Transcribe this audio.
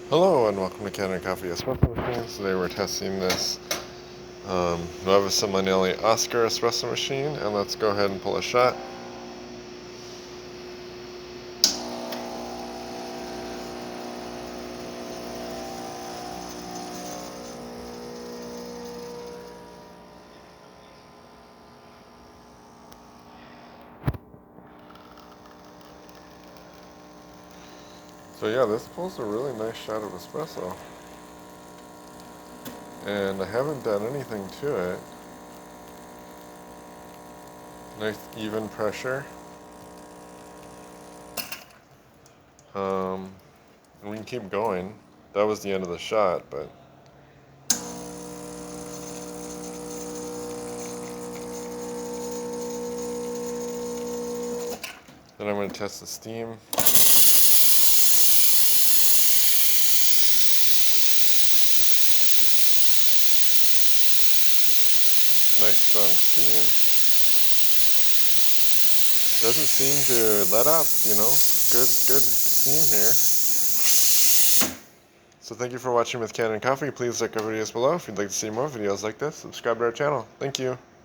Hello and welcome to Kanen Coffee Espresso Machines. Today we're testing this Nuova Simonelli Oscar Espresso Machine, and let's go ahead and pull a shot. So yeah, this pulls a really nice shot of espresso, and I haven't done anything to it. Nice even pressure. And we can keep going. That was the end of the shot, but then I'm going to test the steam. Nice strong steam. Doesn't seem to let up, Good steam here. So thank you for watching with Kanen Coffee. Please like our videos below. If you'd like to see more videos like this, subscribe to our channel. Thank you.